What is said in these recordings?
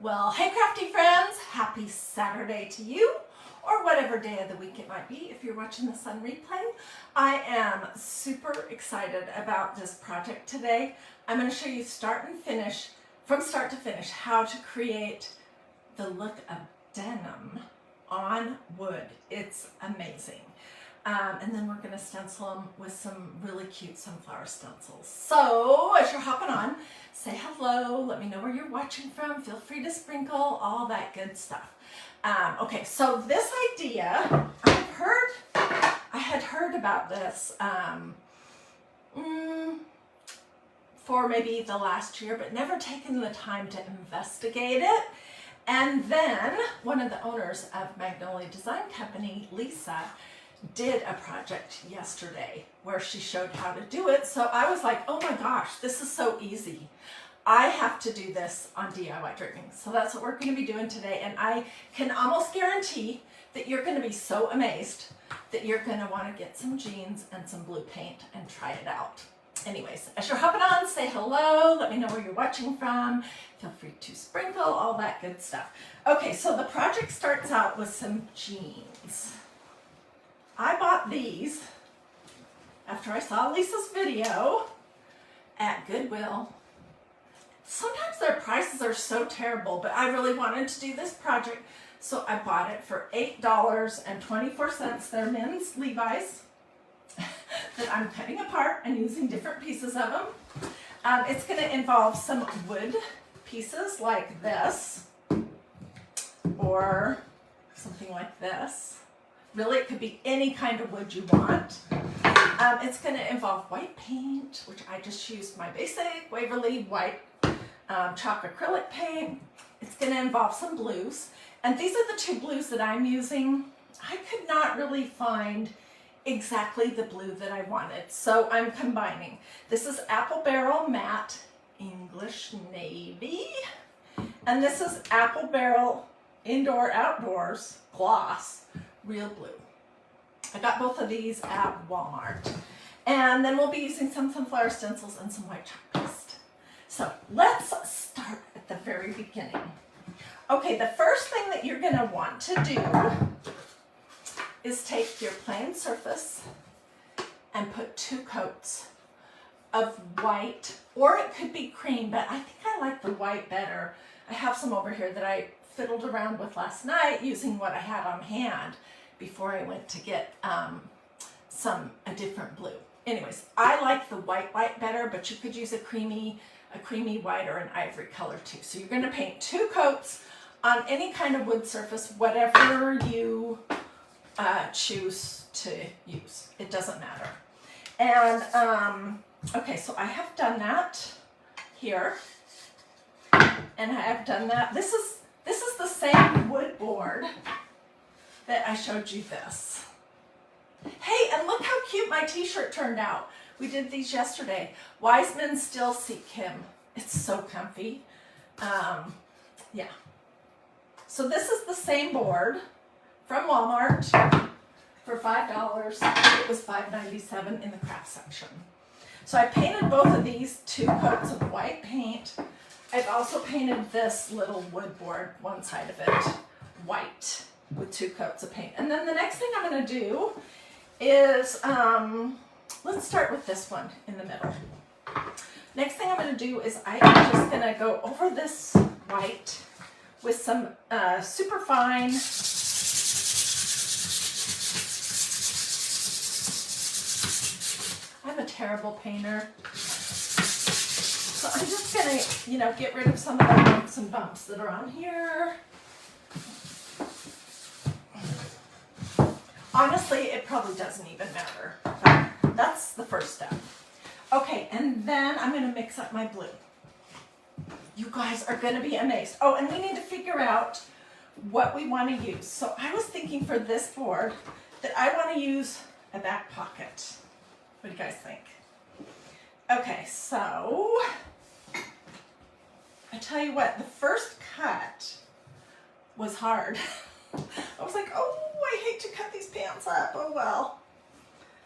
Well, hey crafty friends, happy Saturday to you, or whatever day of the week it might be if you're watching this on replay. I am super excited about this project today. I'm going to show you from start to finish, how to create the look of denim on wood. It's amazing. And then we're going to stencil them with some really cute sunflower stencils. So as you're hopping on, say hello, let me know where you're watching from, feel free to sprinkle, all that good stuff. Okay, so this idea, I had heard about this for maybe the last year, but never taken the time to investigate it. And then one of the owners of Magnolia Design Company, Lisa, did a project yesterday where she showed how to do it. So I was like, oh my gosh, this is so easy. I have to do this on DiyDreaming. So that's what we're going to be doing today. And I can almost guarantee that you're going to be so amazed that you're going to want to get some jeans and some blue paint and try it out. Anyways, as you're hopping on, say hello, let me know where you're watching from, feel free to sprinkle, all that good stuff. Okay, so the project starts out with some jeans. I bought these after I saw Lisa's video at Goodwill. Sometimes their prices are so terrible, but I really wanted to do this project, so I bought it for $8.24. They're men's Levi's that I'm cutting apart and using different pieces of them. It's going to involve some wood pieces like this or something like this. Really, it could be any kind of wood you want. It's going to involve white paint, which I just used my basic Waverly white chalk acrylic paint. It's going to involve some blues. And these are the two blues that I'm using. I could not really find exactly the blue that I wanted, so I'm combining. This is Apple Barrel Matte English Navy. And this is Apple Barrel Indoor Outdoors Gloss Real Blue. I got both of these at Walmart. And then we'll be using some sunflower stencils and some white chalk paste. So let's start at the very beginning. Okay, the first thing that you're going to want to do is take your plain surface and put 2 coats of white, or it could be cream, but I think I like the white better. I have some over here that I fiddled around with last night using what I had on hand before I went to get a different blue. Anyways, I like the white better, but you could use a creamy white or an ivory color too. So you're going to paint 2 coats on any kind of wood surface, whatever you choose to use. It doesn't matter. And okay, so I have done that here, and I have done that. This is the same wood board that I showed you this. Hey, and look how cute my t-shirt turned out. We did these yesterday. Wise men still seek him. It's so comfy. Yeah. So this is the same board from Walmart for $5. It was $5.97 in the craft section. So I painted both of these 2 coats of white paint. I've also painted this little wood board, one side of it, white with 2 coats of paint. And then the next thing I'm going to do is, let's start with this one in the middle. Next thing I'm going to do is I'm just going to go over this white with some super fine I'm a terrible painter. So I'm just going to, get rid of some of the lumps and bumps that are on here. Honestly, it probably doesn't even matter. But that's the first step. Okay, and then I'm going to mix up my blue. You guys are going to be amazed. Oh, and we need to figure out what we want to use. So I was thinking for this board that I want to use a back pocket. What do you guys think? Okay, so I tell you what, the first cut was hard. I was like, oh, I hate to cut these pants up. Oh, well.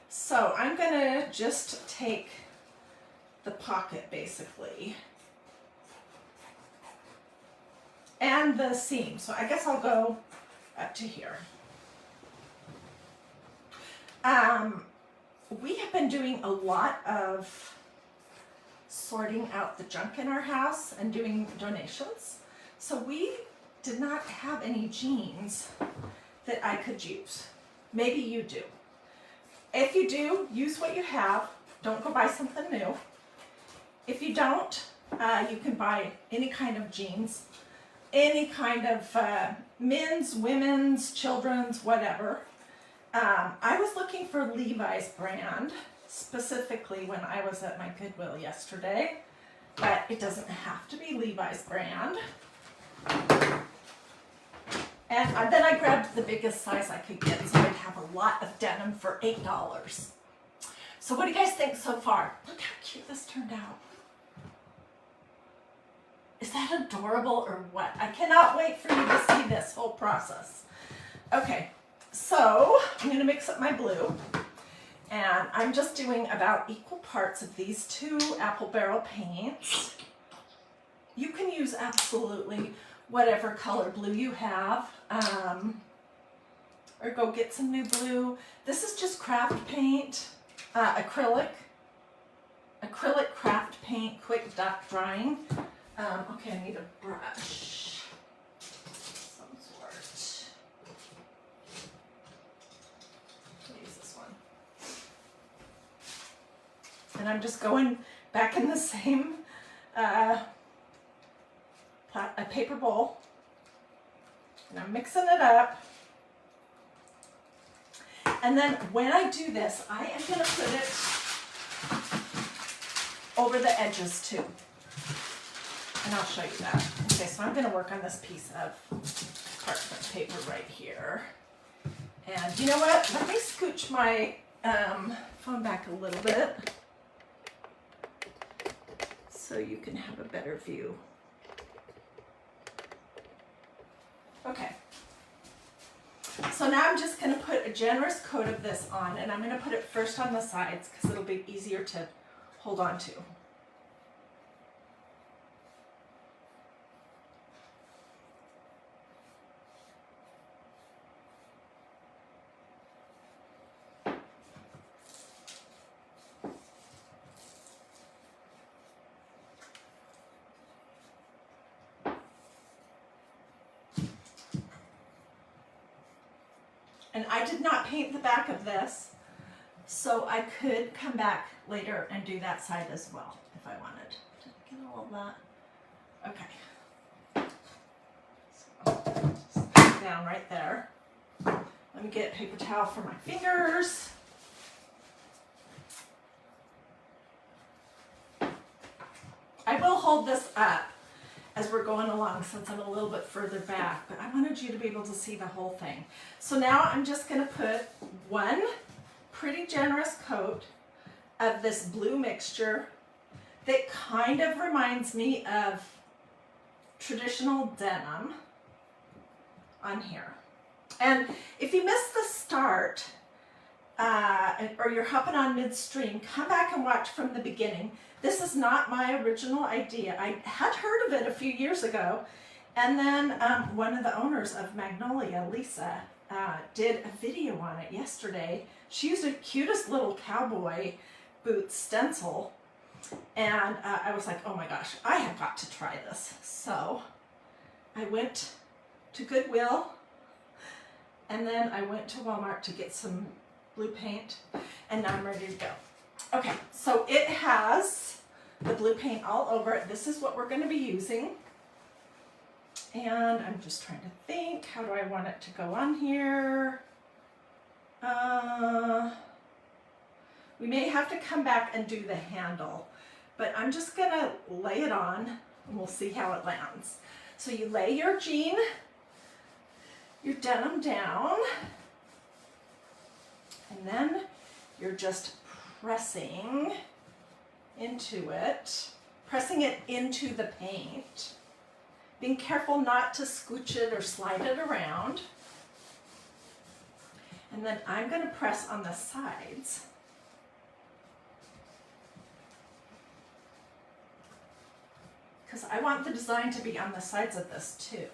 So I'm going to just take the pocket, basically. And and the seam. So I guess I'll go up to here. We have been doing a lot of sorting out the junk in our house and doing donations. So we did not have any jeans that I could use. Maybe you do. If you do, use what you have. Don't go buy something new. If you don't, you can buy any kind of jeans, any kind of men's, women's, children's, whatever. I was looking for Levi's brand, specifically when I was at my Goodwill yesterday, but it doesn't have to be Levi's brand. And then I grabbed the biggest size I could get, so I'd have a lot of denim for $8. So what do you guys think so far? Look how cute this turned out. Is that adorable or what? I cannot wait for you to see this whole process. Okay, so I'm gonna mix up my blue, and I'm just doing about equal parts of these two apple barrel paints. You can use absolutely whatever color blue you have, or go get some new blue. This is just craft paint, acrylic craft paint, quick drying. Okay, I need a brush of some sort. I'll use this one. And I'm just going back in the same a paper bowl, and I'm mixing it up. And then when I do this, I am going to put it over the edges too. And I'll show you that. Okay, so I'm going to work on this piece of parchment paper right here. And you know what? Let me scooch my phone back a little bit so you can have a better view. Okay. So now I'm just going to put a generous coat of this on, and I'm going to put it first on the sides because it'll be easier to hold on to. And I did not paint the back of this, so I could come back later and do that side as well if I wanted. Did I get all of that? Okay. So just put it down right there. Let me get a paper towel for my fingers. I will hold this up as we're going along since I'm a little bit further back, but I wanted you to be able to see the whole thing. So now I'm just going to put one pretty generous coat of this blue mixture that kind of reminds me of traditional denim on here. And if you missed the start, or you're hopping on midstream, come back and watch from the beginning. This is not my original idea. I had heard of it a few years ago, and then one of the owners of Magnolia, Lisa, did a video on it yesterday. She used the cutest little cowboy boot stencil, and I was like, oh my gosh, I have got to try this. So I went to Goodwill, and then I went to Walmart to get some blue paint, and now I'm ready to go. Okay, so it has the blue paint all over it. This is what we're going to be using. And I'm just trying to think, how do I want it to go on here? We may have to come back and do the handle, but I'm just going to lay it on and we'll see how it lands. So you lay your jean, your denim down, and then you're just pressing into it, pressing it into the paint, being careful not to scooch it or slide it around. And then I'm going to press on the sides. because I want the design to be on the sides of this too.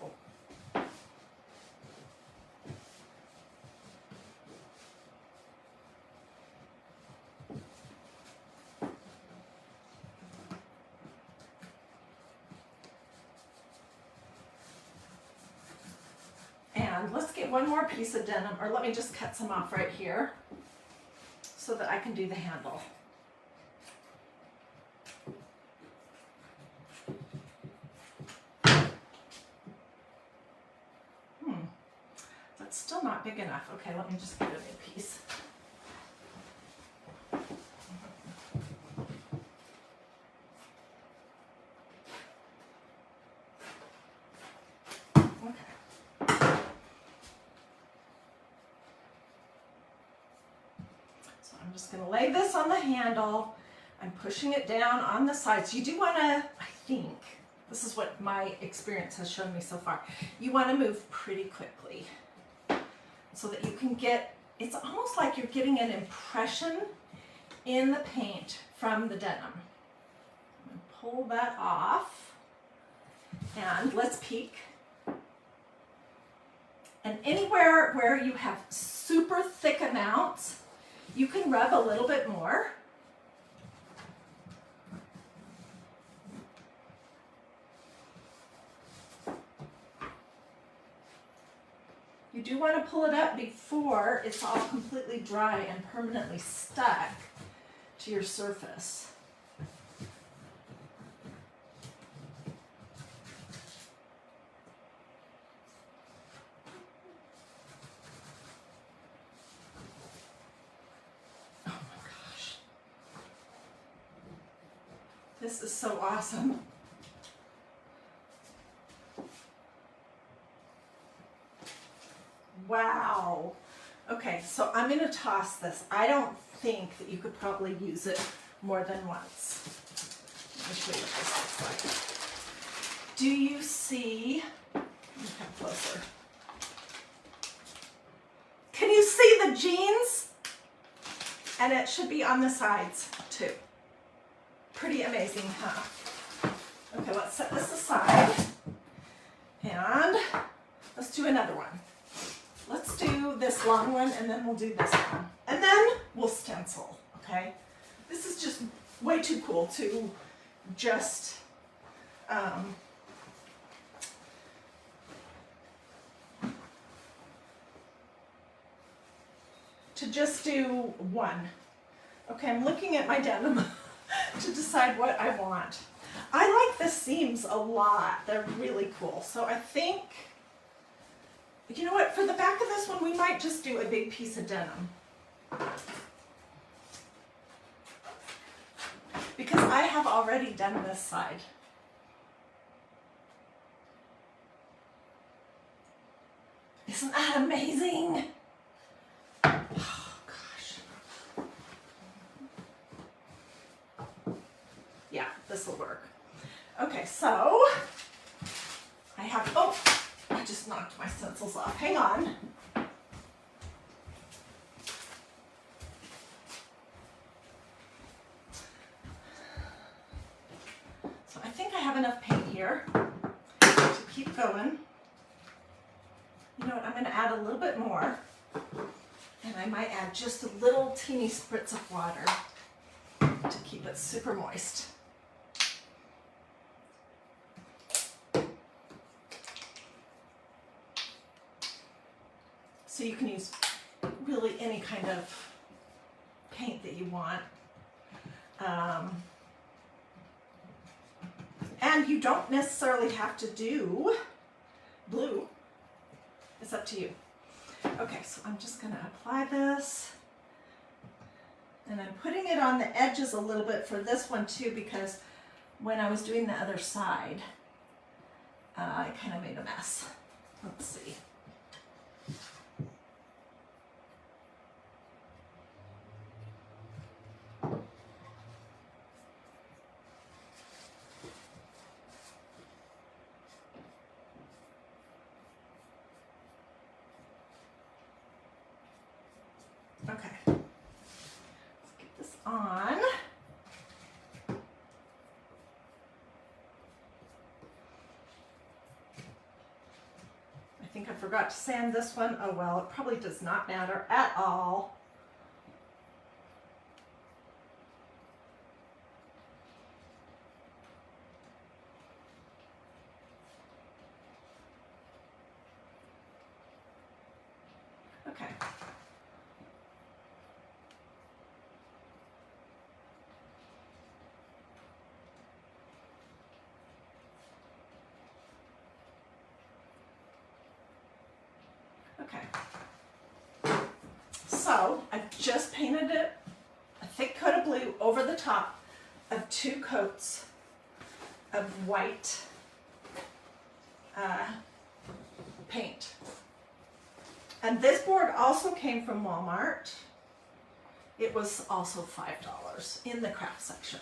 And let's get one more piece of denim, or let me just cut some off right here so that I can do the handle. That's still not big enough. Okay, let me just get a new piece. I'm just going to lay this on the handle. I'm pushing it down on the sides. You do want to, I think, this is what my experience has shown me so far, you want to move pretty quickly so that you can get, it's almost like you're getting an impression in the paint from the denim. I'm going to pull that off and let's peek. And anywhere where you have super thick amounts, you can rub a little bit more. You do want to pull it up before it's all completely dry and permanently stuck to your surface. This is so awesome. Wow. Okay, so I'm going to toss this. I don't think that you could probably use it more than once. Let me show you what this looks like. Do you see? Let me come closer. Can you see the jeans? And it should be on the sides too. Pretty amazing, huh? Okay, let's set this aside and let's do another one. Let's do this long one and then we'll do this one. And then we'll stencil, okay? This is just way too cool to just do one. Okay, I'm looking at my denim to decide what I want. I like the seams a lot. They're really cool. So I think, you know what, for the back of this one, we might just do a big piece of denim. Because I have already done this side. Isn't that amazing? Oh, gosh. Yeah, this will work. Okay, so I have, oh, I just knocked my stencils off. Hang on. So I think I have enough paint here to keep going. You know what, I'm going to add a little bit more. And I might add just a little teeny spritz of water to keep it super moist. So you can use really any kind of paint that you want. And you don't necessarily have to do blue. It's up to you. Okay, so I'm just going to apply this. And I'm putting it on the edges a little bit for this one too, because when I was doing the other side, I kind of made a mess. Let's see. Okay, let's get this on. forgot to sand this one. Oh well, it probably does not matter at all. Okay. Okay. So I've just painted it a thick coat of blue over the top of 2 coats of white paint. And this board also came from Walmart. It was also $5 in the craft section.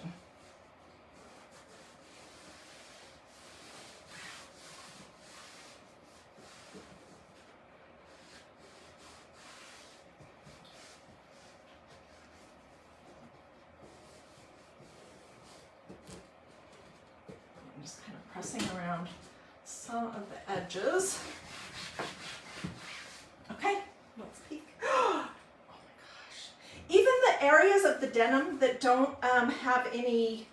I'm just kind of pressing around some of the edges. Okay, let's peek. Oh my gosh. Even the areas of the denim that don't have any,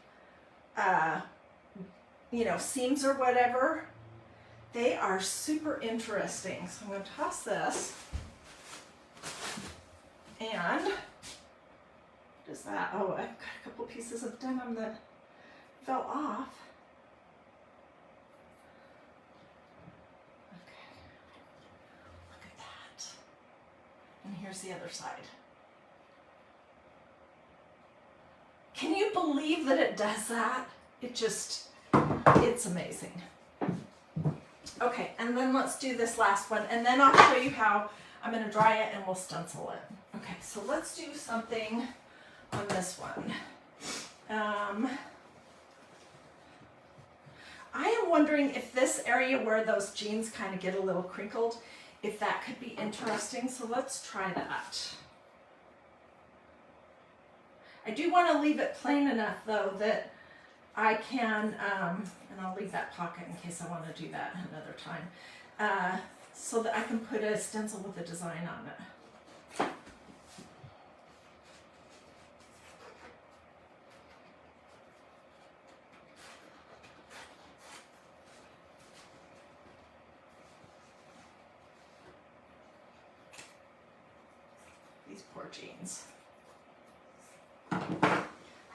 you know, seams or whatever, they are super interesting. So I'm going to toss this. And what is that? Oh, I've got a couple pieces of denim that fell off. And here's the other side. Can you believe that it does that? It's amazing. Okay, and then let's do this last one, and then I'll show you how I'm going to dry it and we'll stencil it. Okay, so let's do something on this one. I am wondering if this area where those jeans kind of get a little crinkled, if that could be interesting, so let's try that. I do want to leave it plain enough though that I can, and I'll leave that pocket in case I want to do that another time, so that I can put a stencil with a design on it. These poor jeans.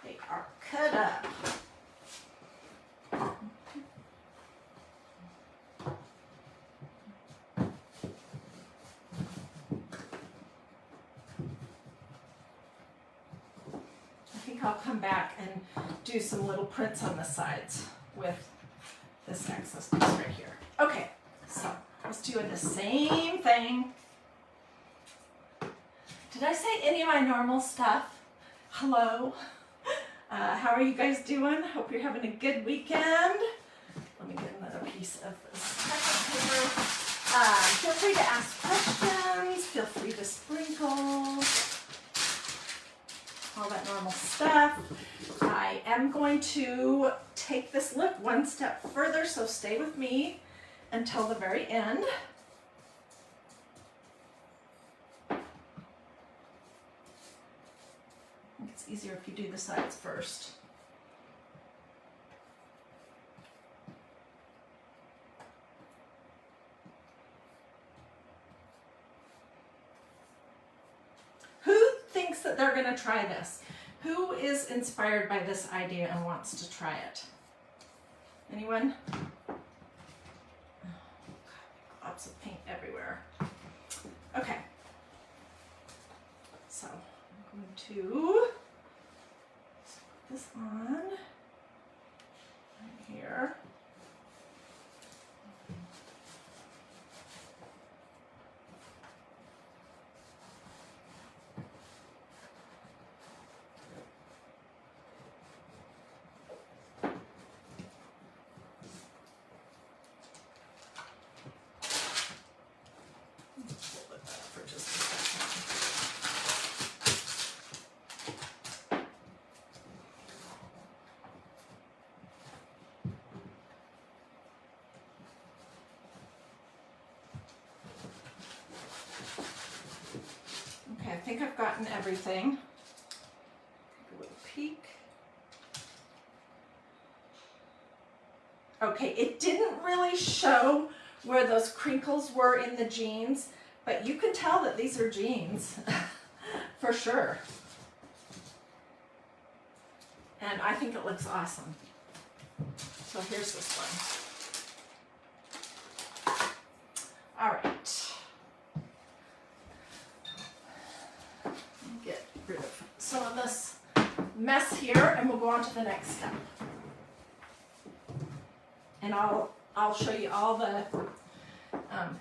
They are cut up. I think I'll come back and do some little prints on the sides with this excess piece right here. Okay, so let's do the same thing. Did I say any of my normal stuff? Hello. How are you guys doing? Hope you're having a good weekend. Let me get another piece of this second paper. Feel free to ask questions. Feel free to sprinkle. All that normal stuff. I am going to take this look one step further, so stay with me until the very end. It's easier if you do the sides first. Who thinks that they're going to try this? Who is inspired by this idea and wants to try it? Anyone? Oh, God, lots of paint everywhere. Okay. So I'm going to put this on right here. think I've gotten everything. Take a little peek. Okay, it didn't really show where those crinkles were in the jeans, but you can tell that these are jeans for sure. And I think it looks awesome. So here's this one. All right. Get rid of some of this mess here, and we'll go on to the next step. And I'll show you all the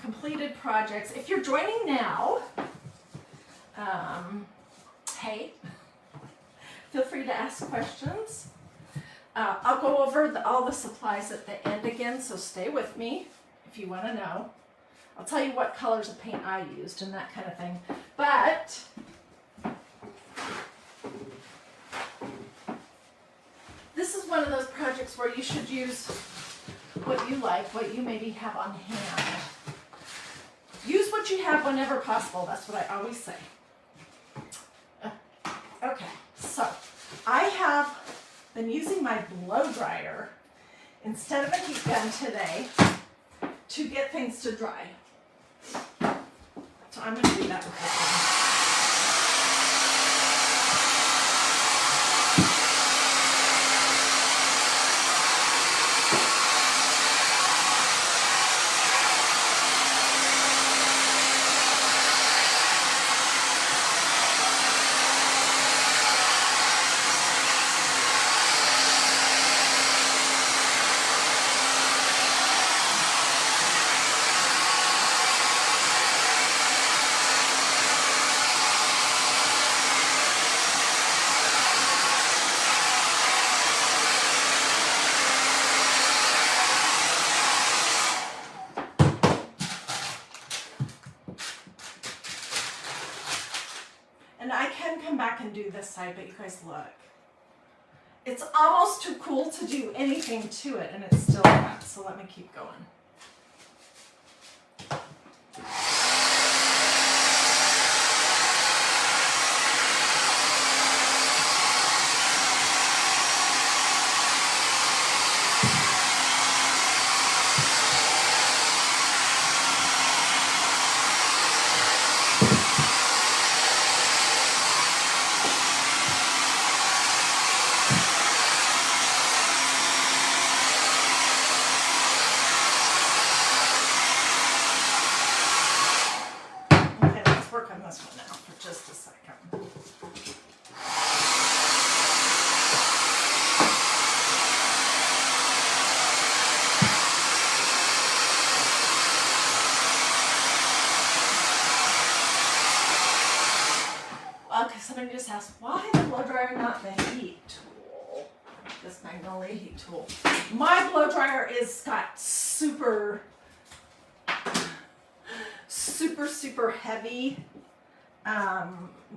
completed projects. If you're joining now, hey, feel free to ask questions. I'll go over all the supplies at the end again, so stay with me if you want to know. I'll tell you what colors of paint I used and that kind of thing. But this is one of those projects where you should use what you like, what you maybe have on hand. Use what you have whenever possible. That's what I always say. Okay, so I have been using my blow dryer instead of a heat gun today to get things to dry. So I'm going to do that with this one. And I can come back and do this side, but you guys look. It's almost too cool to do anything to it, and it's still wet, so let me keep going. Somebody just asked, why the blow dryer, not the heat tool? This Magnolia heat tool. My blow dryer is got super heavy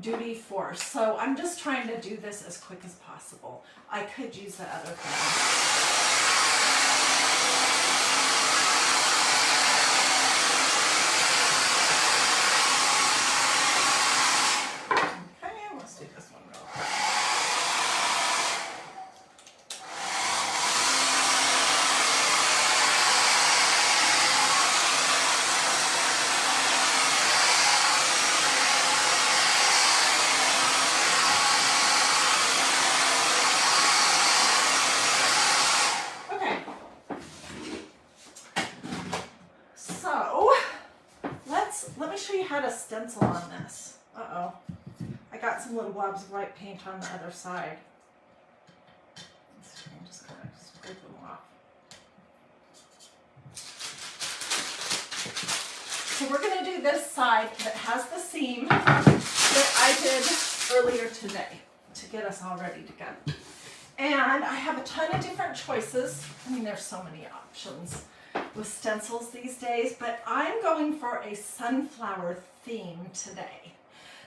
duty force. So I'm just trying to do this as quick as possible. I could use the other thing. How to stencil on this. Uh-oh. I got some little blobs of white paint on the other side. I'm just going to scrape them off. So we're going to do this side that has the seam that I did earlier today to get us all ready to go. And I have a ton of different choices. I mean, there's so many options with stencils these days, but I'm going for a sunflower theme today.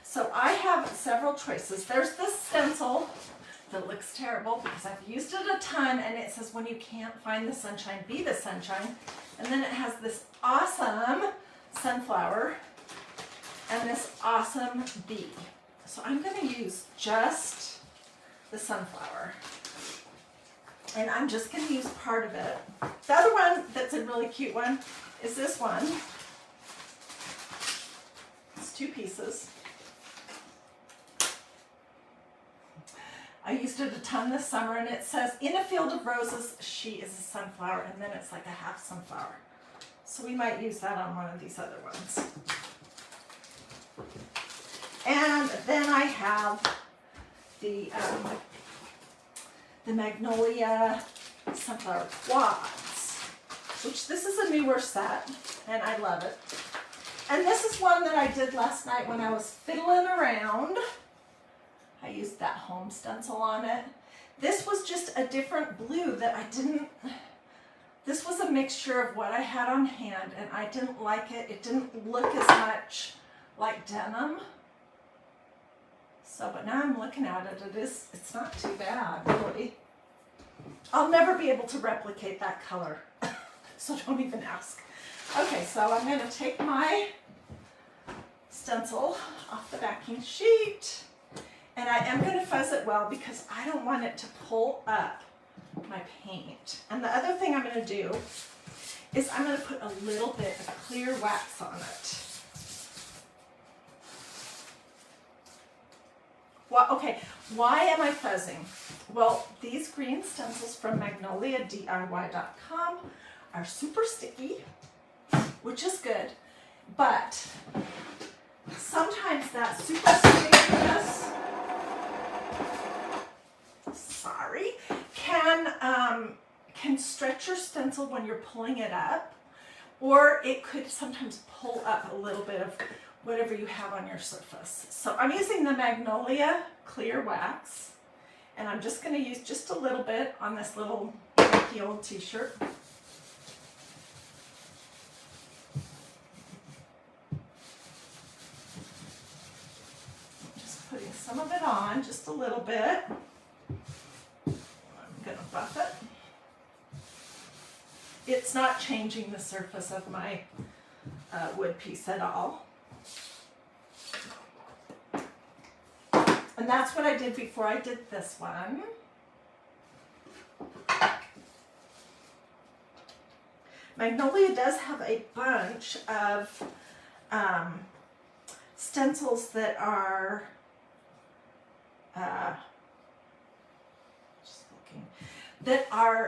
So I have several choices. There's this stencil that looks terrible because I've used it a ton, and it says when you can't find the sunshine, be the sunshine. And then it has this awesome sunflower and this awesome bee. So I'm going to use just the sunflower. And I'm just going to use part of it. The other one that's a really cute one is this one. It's 2 pieces. I used it a ton this summer, and it says, in a field of roses, she is a sunflower, and then it's like a half sunflower. So we might use that on one of these other ones. And then I have the Magnolia sunflower quads, which this is a newer set, and I love it. And this is one that I did last night when I was fiddling around. I used that home stencil on it. This was just a different blue that I didn't, this was a mixture of what I had on hand, and I didn't like it. It didn't look as much like denim. So, but now I'm looking at it, it's not too bad, really. I'll never be able to replicate that color, so don't even ask. Okay, so I'm going to take my stencil off the backing sheet. And I am going to fuzz it well because I don't want it to pull up my paint. And the other thing I'm going to do is I'm going to put a little bit of clear wax on it. Well, okay, why am I fuzzing? Well, these green stencils from MagnoliaDIY.com are super sticky, which is good, but sometimes that super stickiness can stretch your stencil when you're pulling it up, or it could sometimes pull up a little bit of whatever you have on your surface. So I'm using the Magnolia clear wax, and I'm just going to use just a little bit on this little funky old t-shirt. Just putting some of it on, just a little bit. I'm going to buff it. It's not changing the surface of my wood piece at all. And that's what I did before I did this one. Magnolia does have a bunch of stencils that are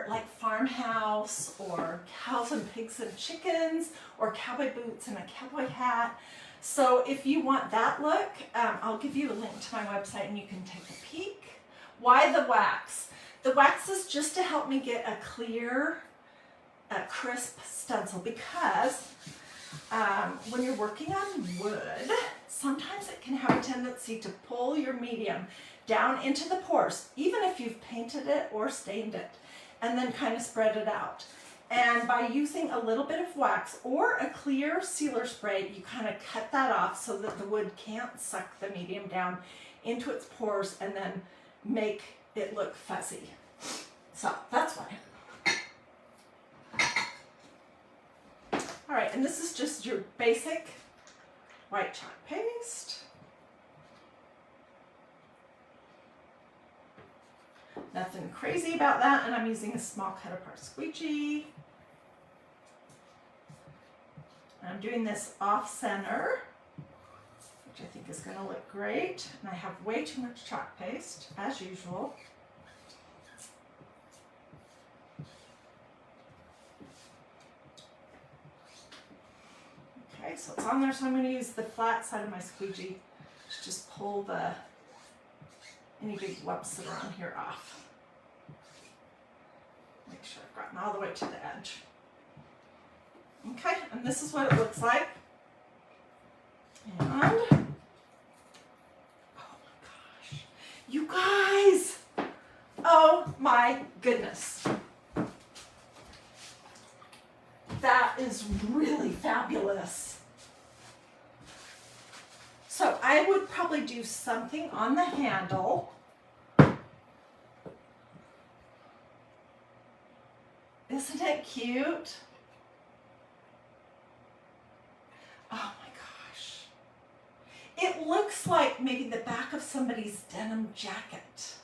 like farmhouse or cows and pigs and chickens or cowboy boots and a cowboy hat. So if you want that look, I'll give you a link to my website and you can take a peek. Why the wax? The wax is just to help me get a clear, crisp stencil, because when you're working on wood, sometimes it can have a tendency to pull your medium down into the pores, even if you've painted it or stained it, and then kind of spread it out. And by using a little bit of wax or a clear sealer spray, you kind of cut that off so that the wood can't suck the medium down into its pores and then make it look fuzzy. So that's why. All right, and this is just your basic white chalk paste. Nothing crazy about that, and I'm using a small cut apart squeegee. I'm doing this off center, which I think is going to look great. And I have way too much chalk paste, as usual. Okay, so it's on there, so I'm going to use the flat side of my squeegee to just pull any big lumps that are on here off. Make sure I've gotten all the way to the edge. Okay, and this is what it looks like. And, oh my gosh, you guys, oh my goodness. That is really fabulous. So I would probably do something on the handle. Isn't it cute? Oh my gosh. it looks like maybe the back of somebody's denim jacket.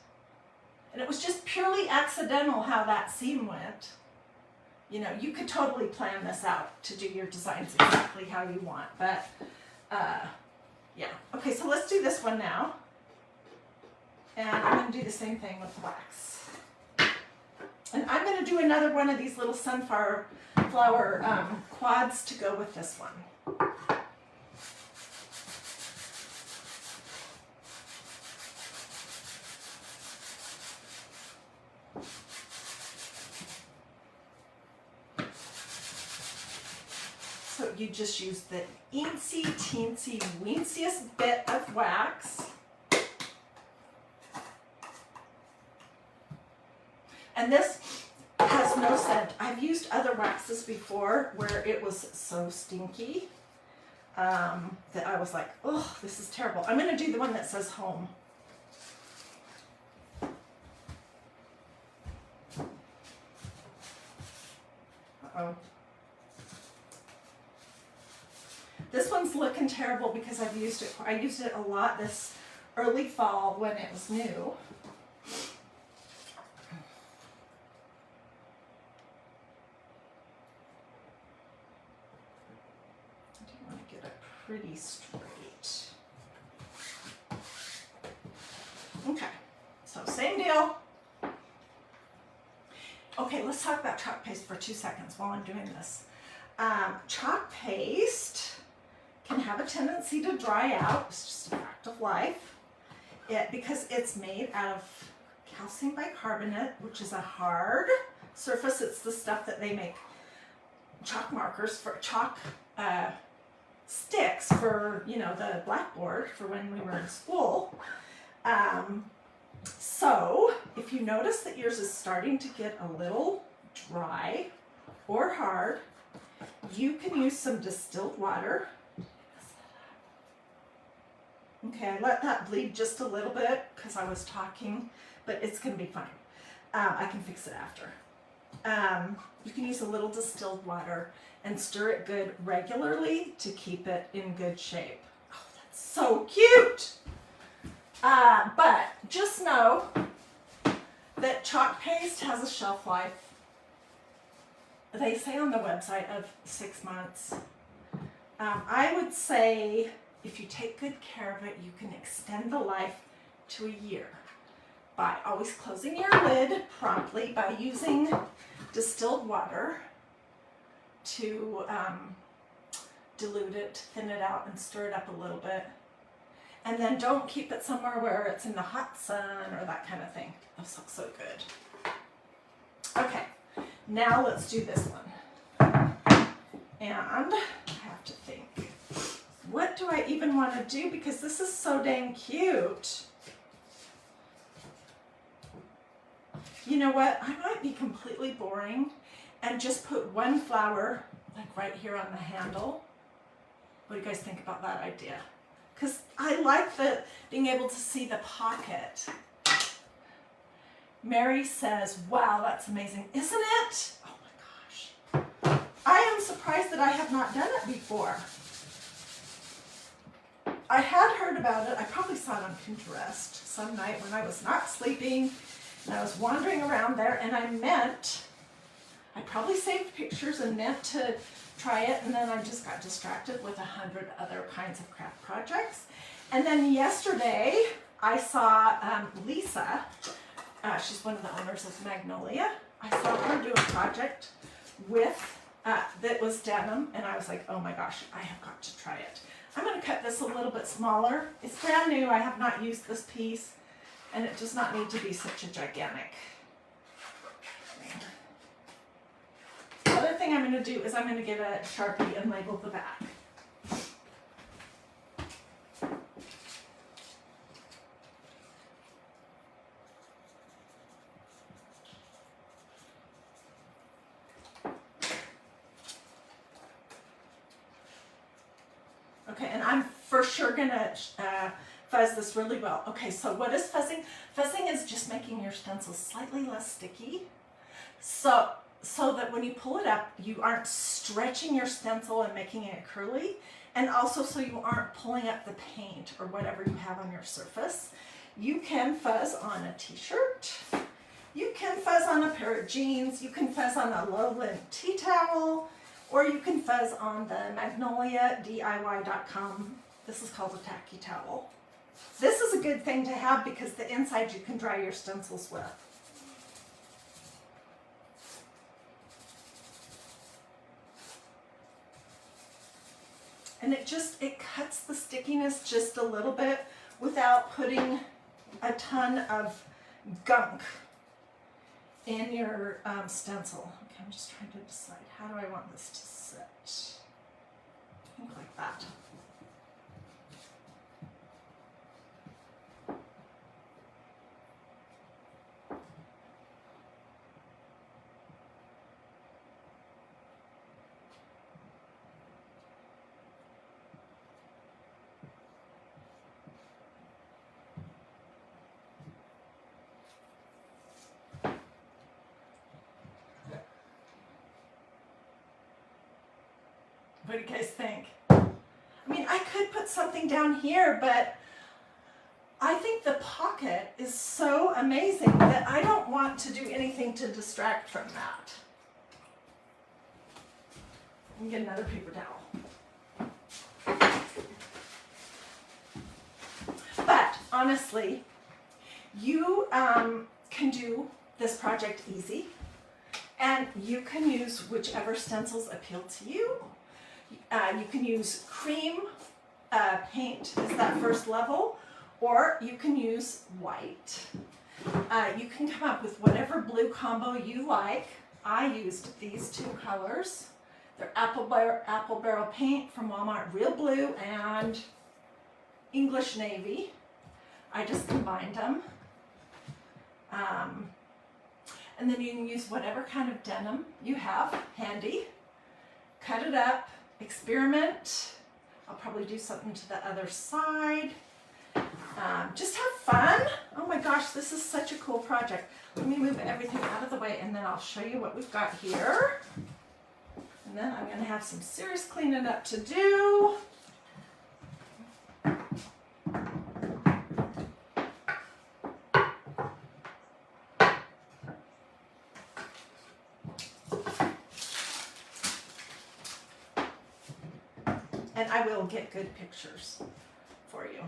And it was just purely accidental how that seam went. You know, you could totally plan this out to do your designs exactly how you want, but yeah. Okay, so let's do this one now. And I'm going to do the same thing with wax. And I'm going to do another one of these little sunflower quads to go with this one. So you just use the eensy teensy weensiest bit of wax. And this has no scent. I've used other waxes before where it was so stinky that I was like, oh, this is terrible. I'm going to do the one that says home. Uh-oh. This one's looking terrible because I've used it. I used it a lot this early fall when it was new. Pretty straight. Okay, so same deal. Okay, let's talk about chalk paste for 2 seconds while I'm doing this. Chalk paste can have a tendency to dry out. It's just a fact of life. Because it's made out of calcium bicarbonate, which is a hard surface. It's the stuff that they make chalk markers for, chalk sticks for, you know, the blackboard for when we were in school. So if you notice that yours is starting to get a little dry or hard, you can use some distilled water. Okay, I let that bleed just a little bit because I was talking, but it's going to be fine. I can fix it after. You can use a little distilled water and stir it good regularly to keep it in good shape. Oh, that's so cute! But just know that chalk paste has a shelf life, they say on the website, of 6 months. I would say if you take good care of it, you can extend the life to a year by always closing your lid promptly, by using distilled water to dilute it, thin it out, and stir it up a little bit. And then don't keep it somewhere where it's in the hot sun or that kind of thing. Those look so good. Okay, now let's do this one. And I have to think, what do I even want to do? Because this is so dang cute. You know what? I might be completely boring and just put one flower like right here on the handle. What do you guys think about that idea? Because I like being able to see the pocket. Mary says, wow, that's amazing, isn't it? Oh my gosh. I am surprised that I have not done it before. I had heard about it. I probably saw it on Pinterest some night when I was not sleeping and I was wandering around there, and I probably saved pictures and meant to try it, and then I just got distracted with 100 other kinds of craft projects. And then yesterday I saw Lisa, she's one of the owners of Magnolia. I saw her do a project with that was denim, and I was like, oh my gosh, I have got to try it. I'm going to cut this a little bit smaller. It's brand new. I have not used this piece, and it does not need to be such a gigantic thing. The other thing I'm going to do is I'm going to get a Sharpie and label the back. Okay, and I'm for sure gonna fuzz this really well. Okay, so what is fuzzing? Fuzzing is just making your stencil slightly less sticky, so that when you pull it up, you aren't stretching your stencil and making it curly. And also so you aren't pulling up the paint or whatever you have on your surface. You can fuzz on a t-shirt. You can fuzz on a pair of jeans. You can fuzz on a low-lint tea towel, or you can fuzz on the Magnolia DIY.com. This is called a tacky towel. This is a good thing to have because the inside you can dry your stencils with. And it cuts the stickiness just a little bit without putting a ton of gunk in your stencil. Okay, I'm just trying to decide, how do I want this to sit? I think like that. What do you guys think? I mean, I could put something down here, but I think the pocket is so amazing that I don't want to do anything to distract from that. Let me get another paper towel. But honestly, you can do this project easy, and you can use whichever stencils appeal to you. You can use cream paint as that first level, or you can use white. You can come up with whatever blue combo you like. I used these two colors. They're apple barrel paint from Walmart, real blue and English navy. I just combined them. And then you can use whatever kind of denim you have handy. Cut it up. Experiment. I'll probably do something to the other side. Just have fun. Oh my gosh, this is such a cool project. Let me move everything out of the way and then I'll show you what we've got here. And then I'm going to have some serious cleaning up to do. And I will get good pictures for you.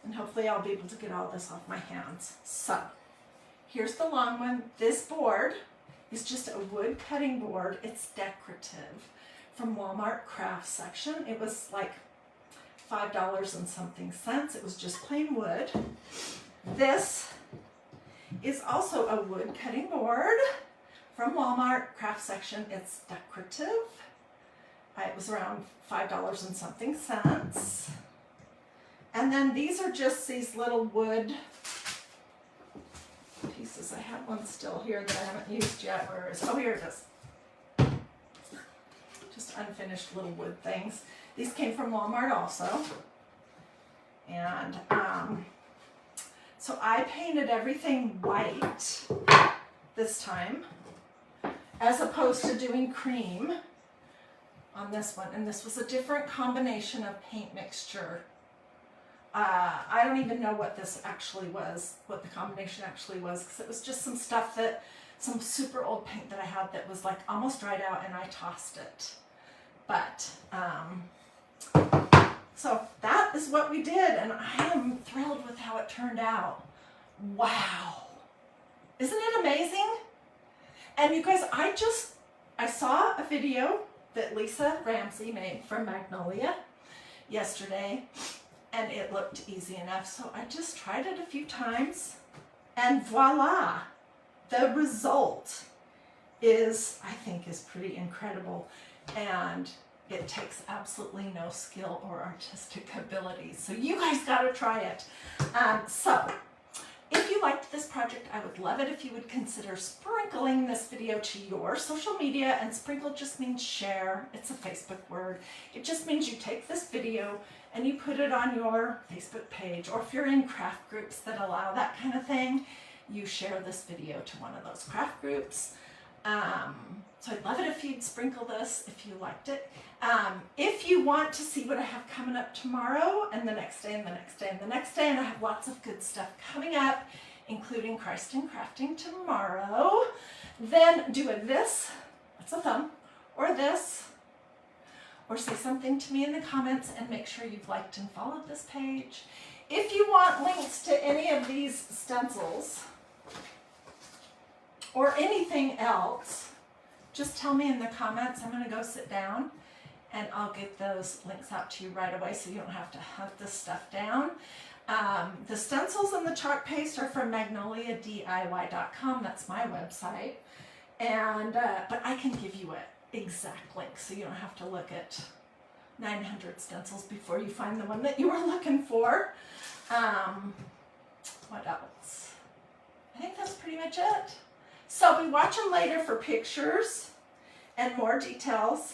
And hopefully I'll be able to get all this off my hands. So, here's the long one. This board is just a wood cutting board. It's decorative from Walmart craft section. It was like $5 and something cents. It was just plain wood. This is also a wood cutting board from Walmart craft section. It's decorative. It was around $5 and something cents. And then these are just these little wood pieces. I have one still here that I haven't used yet. Where is it? Oh, here it is. Just unfinished little wood things. These came from Walmart also. And so I painted everything white this time, as opposed to doing cream on this one. And this was a different combination of paint mixture. I don't even know what this actually was, what the combination actually was, because it was just some stuff that, some super old paint that I had that was like almost dried out and I tossed it. But, so that is what we did, and I am thrilled with how it turned out. Wow. Isn't it amazing? And you guys, I saw a video that Lisa Ramsey made from Magnolia yesterday, and it looked easy enough, so I just tried it a few times, and voila, the result is, I think, is pretty incredible, and it takes absolutely no skill or artistic ability, so you guys gotta try it. So if you liked this project, I would love it if you would consider sprinkling this video to your social media, and sprinkle just means share. It's a Facebook word. It just means you take this video and you put it on your Facebook page, or if you're in craft groups that allow that kind of thing, you share this video to one of those craft groups. So So I'd love it if you'd sprinkle this if you liked it. If you want to see what I have coming up tomorrow and the next day and the next day and the next day, and I have lots of good stuff coming up, including Christ in Crafting tomorrow, then do a this, that's a thumb, or this, or say something to me in the comments, and make sure you've liked and followed this page. If you want links to any of these stencils or anything else, just tell me in the comments. I'm going to go sit down and I'll get those links out to you right away so you don't have to hunt this stuff down. The stencils and the chalk paste are from magnoliadiy.com. That's my website. And but I can give you an exact link so you don't have to look at 900 stencils before you find the one that you were looking for. What else? I think that's pretty much it. So be watching later for pictures and more details.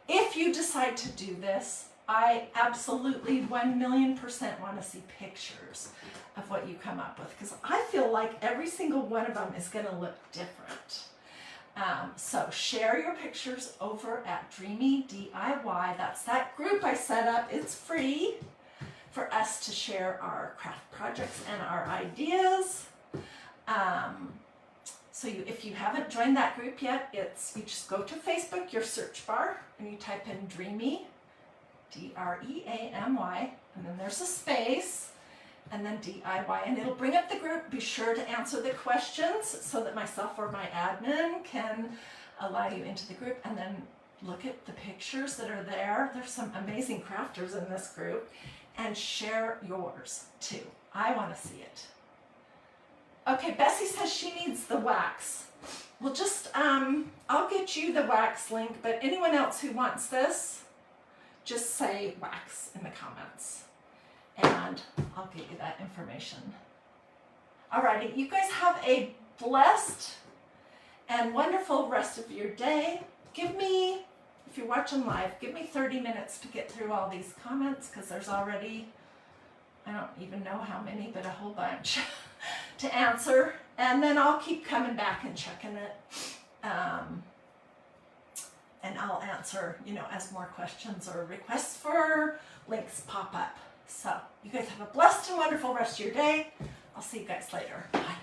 If you decide to do this, I absolutely 1,000,000% want to see pictures of what you come up with, because I feel like every single one of them is going to look different. So share your pictures over at Dreamy DIY. That's that group I set up. It's free for us to share our craft projects and our ideas. So if you haven't joined that group yet, you just go to Facebook, your search bar, and you type in Dreamy, D-R-E-A-M-Y, and then there's a space, and then DIY, and it'll bring up the group. Be sure to answer the questions so that myself or my admin can allow you into the group, and then look at the pictures that are there. There's some amazing crafters in this group, and share yours too. I want to see it. Okay, Bessie says she needs the wax. Well, just, I'll get you the wax link, but anyone else who wants this, just say wax in the comments, and I'll get you that information. Alrighty, you guys have a blessed and wonderful rest of your day. Give me, if you're watching live, give me 30 minutes to get through all these comments, because there's already, I don't even know how many, but a whole bunch to answer. And then I'll keep coming back and checking it. And I'll answer, as more questions or requests for links pop up. So you guys have a blessed and wonderful rest of your day. I'll see you guys later. Bye.